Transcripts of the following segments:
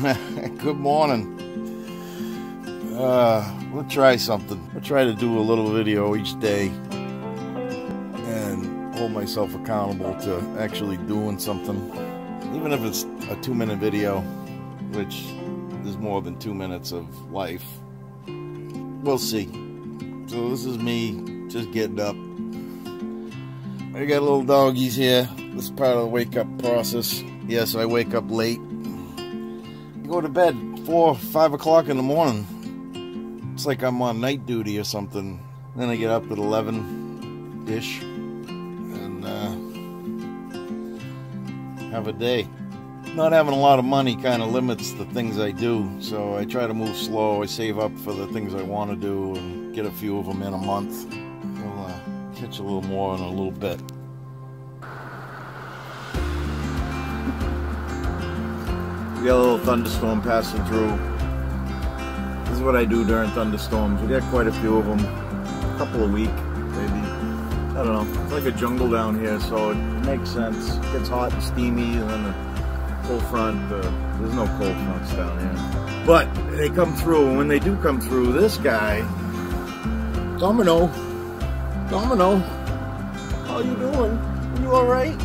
Good morning. We'll try something. I'll try to do a little video each day and hold myself accountable to actually doing something. Even if it's a 2-minute video, which is more than 2 minutes of life. We'll see. So this is me just getting up. I got little doggies here. This is part of the wake up process. Yes, I wake up late. I go to bed 4 or 5 o'clock in the morning. It's like I'm on night duty or something. Then I get up at 11-ish and have a day. Not having a lot of money kind of limits the things I do, so I try to move slow. I save up for the things I want to do and get a few of them in a month. We'll catch a little more in a little bit. We got a little thunderstorm passing through. This is what I do during thunderstorms. We get quite a few of them, a couple a week, maybe. I don't know. It's like a jungle down here, so it makes sense. It gets hot and steamy, and then the cold front. There's no cold fronts down here, but they come through. And when they do come through, this guy, Domino, how you doing? You all right?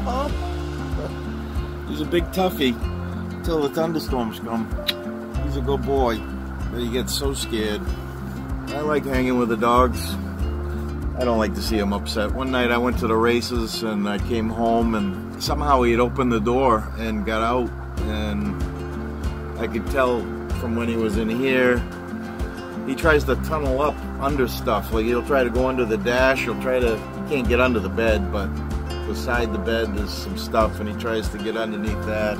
Huh? He's a big toughie until the thunderstorms come. He's a good boy, but he gets so scared. I like hanging with the dogs. I don't like to see him upset. One night I went to the races and I came home and somehow he had opened the door and got out, and I could tell from when he was in here, he tries to tunnel up under stuff. Like he'll try to go under the dash, he can't get under the bed, but beside the bed there's some stuff and he tries to get underneath that.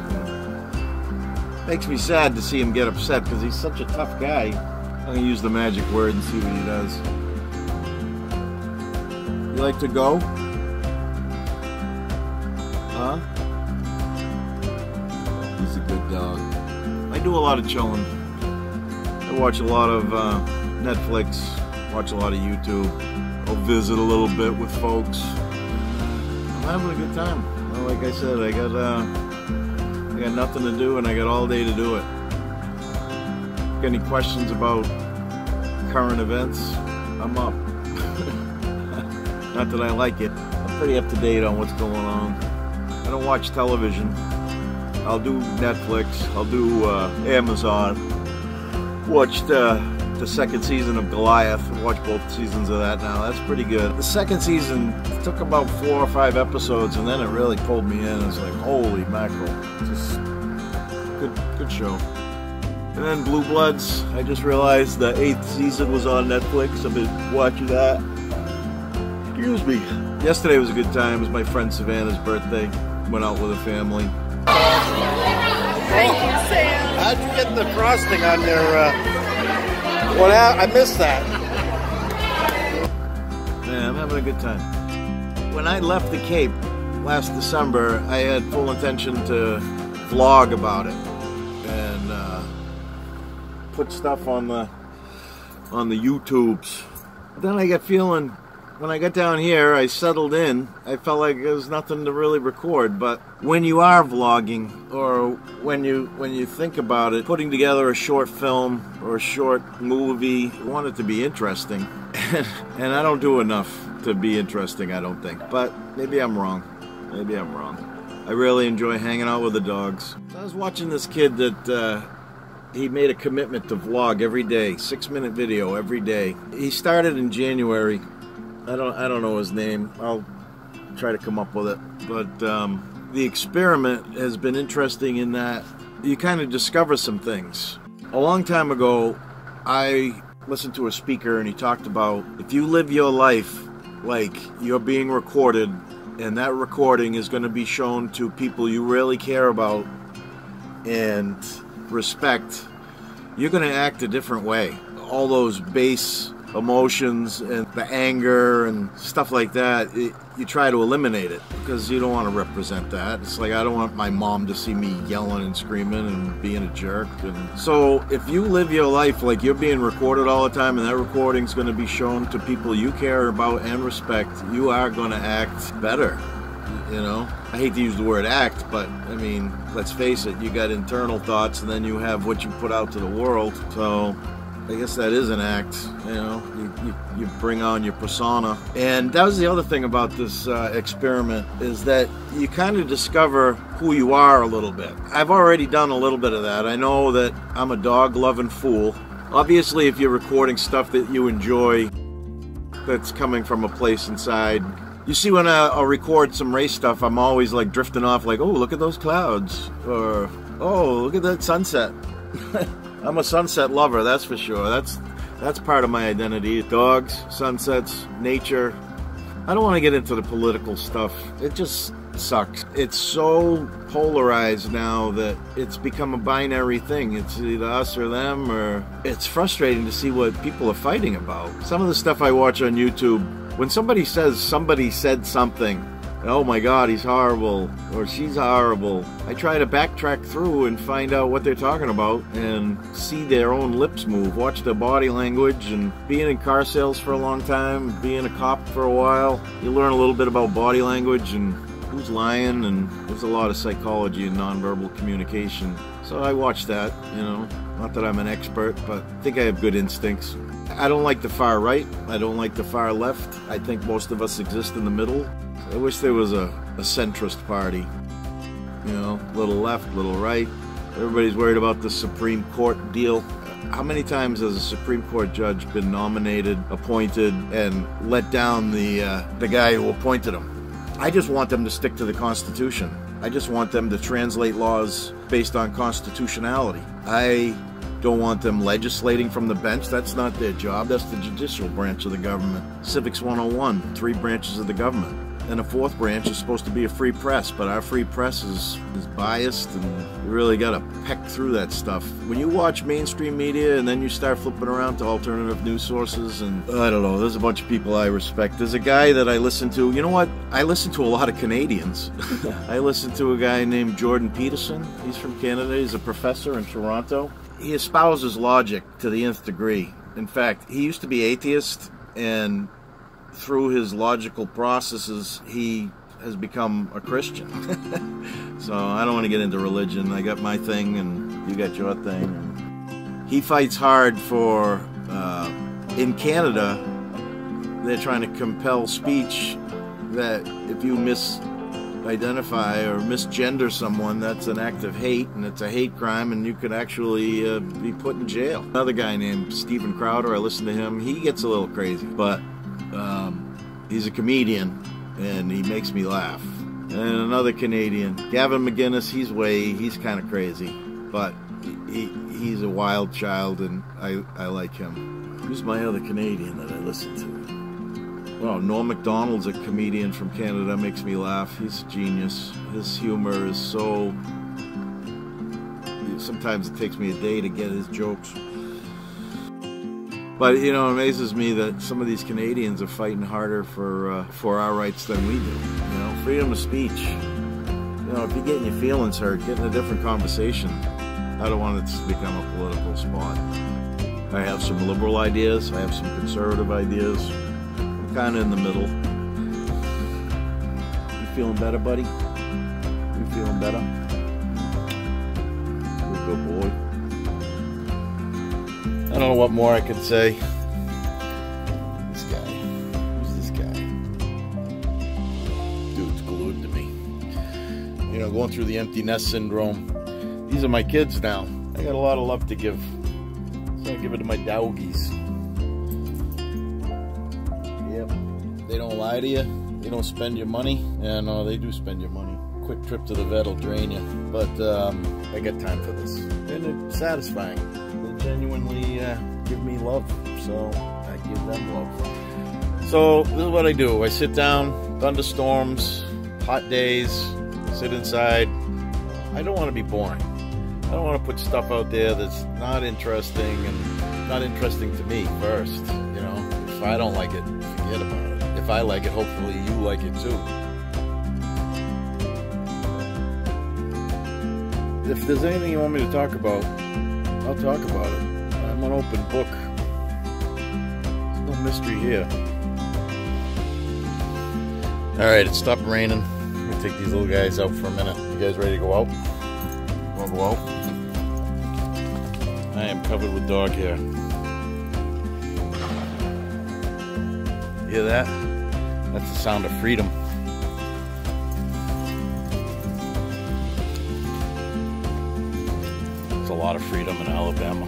Makes me sad to see him get upset because he's such a tough guy. I'm gonna use the magic word and see what he does. You like to go? Huh? He's a good dog. I do a lot of chilling. I watch a lot of Netflix, watch a lot of YouTube. I'll visit a little bit with folks. I'm having a good time. Well, like I said, I got nothing to do and I got all day to do it. Got any questions about current events? I'm up. Not that I like it. I'm pretty up to date on what's going on. I don't watch television. I'll do Netflix. I'll do Amazon. Watched the second season of Goliath. I watched both seasons of that now. That's pretty good. The second season took about 4 or 5 episodes, and then it really pulled me in. It's like, holy mackerel. Just good show. And then Blue Bloods. I just realized the 8th season was on Netflix. I've been watching that. Excuse me. Yesterday was a good time. It was my friend Savannah's birthday. Went out with the family. Thank you, Sam. How'd you get the frosting on your... I missed that. Man, I'm having a good time. When I left the Cape last December, I had full intention to vlog about it and put stuff on the YouTubes. But then I got feeling, when I got down here, I settled in. I felt like there was nothing to really record. But when you are vlogging, or when you think about it, putting together a short film or a short movie, you want it to be interesting. And I don't do enough to be interesting, I don't think. But maybe I'm wrong. Maybe I'm wrong. I really enjoy hanging out with the dogs. I was watching this kid that he made a commitment to vlog every day, 6-minute video every day. He started in January. I don't know his name. I'll try to come up with it. But the experiment has been interesting in that you kind of discover some things. A long time ago, I listened to a speaker and he talked about if you live your life like you're being recorded, and that recording is going to be shown to people you really care about and respect, you're going to act a different way. All those base emotions and the anger and stuff like that, you try to eliminate it because you don't want to represent that. It's like, I don't want my mom to see me yelling and screaming and being a jerk. And so if you live your life like you're being recorded all the time and that recording's going to be shown to people you care about and respect, you are going to act better. you know? I hate to use the word act, but I mean, let's face it, you got internal thoughts and then you have what you put out to the world. So I guess that is an act, you know? You bring on your persona. And that was the other thing about this experiment, is that you kind of discover who you are a little bit. I've already done a little bit of that. I know that I'm a dog-loving fool. Obviously, if you're recording stuff that you enjoy, that's coming from a place inside. You see, when I'll record some race stuff, I'm always like drifting off like, oh, look at those clouds, or oh, look at that sunset. I'm a sunset lover, that's for sure. That's part of my identity. Dogs, sunsets, nature. I don't want to get into the political stuff. It just sucks. It's so polarized now that it's become a binary thing. It's either us or them, or it's frustrating to see what people are fighting about. Some of the stuff I watch on YouTube, when somebody says somebody said something, oh my God, he's horrible, or she's horrible, I try to backtrack through and find out what they're talking about and see their own lips move, watch their body language. And being in car sales for a long time, being a cop for a while, you learn a little bit about body language and who's lying, and there's a lot of psychology and nonverbal communication. So I watch that, you know, not that I'm an expert, but I think I have good instincts. I don't like the far right, I don't like the far left. I think most of us exist in the middle. I wish there was a centrist party, you know, little left, little right. Everybody's worried about the Supreme Court deal. How many times has a Supreme Court judge been nominated, appointed, and let down the guy who appointed him? I just want them to stick to the Constitution. I just want them to translate laws based on constitutionality. I don't want them legislating from the bench. That's not their job. That's the judicial branch of the government. Civics 101, 3 branches of the government. And a 4th branch is supposed to be a free press, but our free press is biased, and you really got to peck through that stuff. When you watch mainstream media and then you start flipping around to alternative news sources, and I don't know, there's a bunch of people I respect. There's a guy that I listen to. You know what? I listen to a lot of Canadians. I listen to a guy named Jordan Peterson. He's from Canada. He's a professor in Toronto. He espouses logic to the nth degree. In fact, he used to be atheist, and through his logical processes, he has become a Christian. So I don't want to get into religion. I got my thing, and you got your thing. And he fights hard for, in Canada, they're trying to compel speech that if you misidentify or misgender someone, that's an act of hate, and it's a hate crime, and you could actually be put in jail. Another guy named Steven Crowder, I listen to him. He gets a little crazy, but he's a comedian, and he makes me laugh. And another Canadian, Gavin McGinnis, he's kind of crazy, but he's a wild child, and I like him. Who's my other Canadian that I listen to? Well, Norm Macdonald's a comedian from Canada, makes me laugh. He's a genius. His humor is so... Sometimes it takes me a day to get his jokes. But, you know, it amazes me that some of these Canadians are fighting harder for our rights than we do. You know, freedom of speech. You know, if you're getting your feelings hurt, get in a different conversation. I don't want it to become a political spot. I have some liberal ideas. I have some conservative ideas. I'm kind of in the middle. You feeling better, buddy? You feeling better? You're a good boy. I don't know what more I could say. This guy. Who's this guy? Dude's glued to me. You know, going through the empty nest syndrome. These are my kids now. I got a lot of love to give. So I give it to my doggies. Yep. They don't lie to you. They don't spend your money. Yeah, no, they do spend your money. Quick trip to the vet will drain you. But I got time for this. And it's satisfying. Genuinely give me love, so I give them love. So this is what I do. I sit down, thunderstorms, hot days, sit inside. I don't want to be boring. I don't want to put stuff out there that's not interesting, and not interesting to me first. You know, if I don't like it, forget about it. If I like it, hopefully you like it too. If there's anything you want me to talk about, I'll talk about it. I'm an open book. There's no mystery here. Alright, it stopped raining. Let me take these little guys out for a minute. You guys ready to go out? Want to go out? I am covered with dog hair. Hear that? That's the sound of freedom. There's a lot of freedom in Alabama.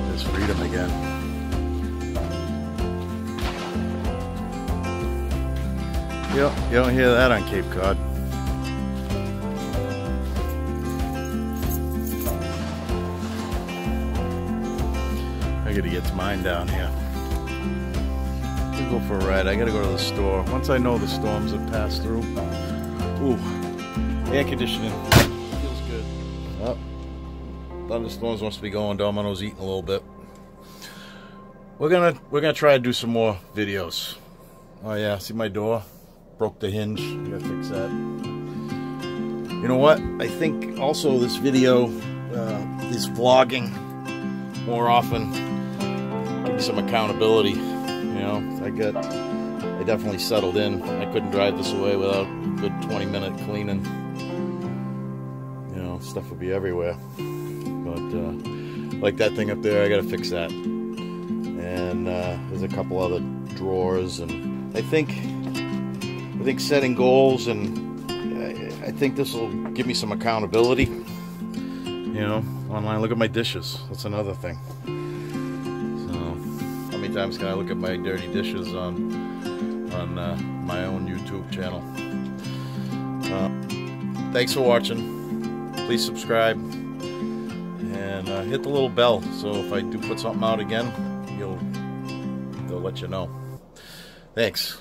There's freedom again. Yep, you don't hear that on Cape Cod. I gotta get to mine down here. We'll go for a ride. I gotta go to the store. Once I know the storms have passed through. Ooh, air conditioning. Feels good. Oh, thunderstorms must be going. Domino's eating a little bit. We're gonna try to do some more videos. Oh yeah, see my door? Broke the hinge. I gotta fix that. You know what? I think also this video, this vlogging more often, give me some accountability. You know, I definitely settled in. I couldn't drive this away without a good 20-minute cleaning. You know, stuff would be everywhere. But like that thing up there, I gotta fix that. And there's a couple other drawers, and I think setting goals, and I think this will give me some accountability. You know, online. Look at my dishes. That's another thing. So, how many times can I look at my dirty dishes on my own YouTube channel? Thanks for watching. Please subscribe and hit the little bell, so if I do put something out again, they'll let you know. Thanks.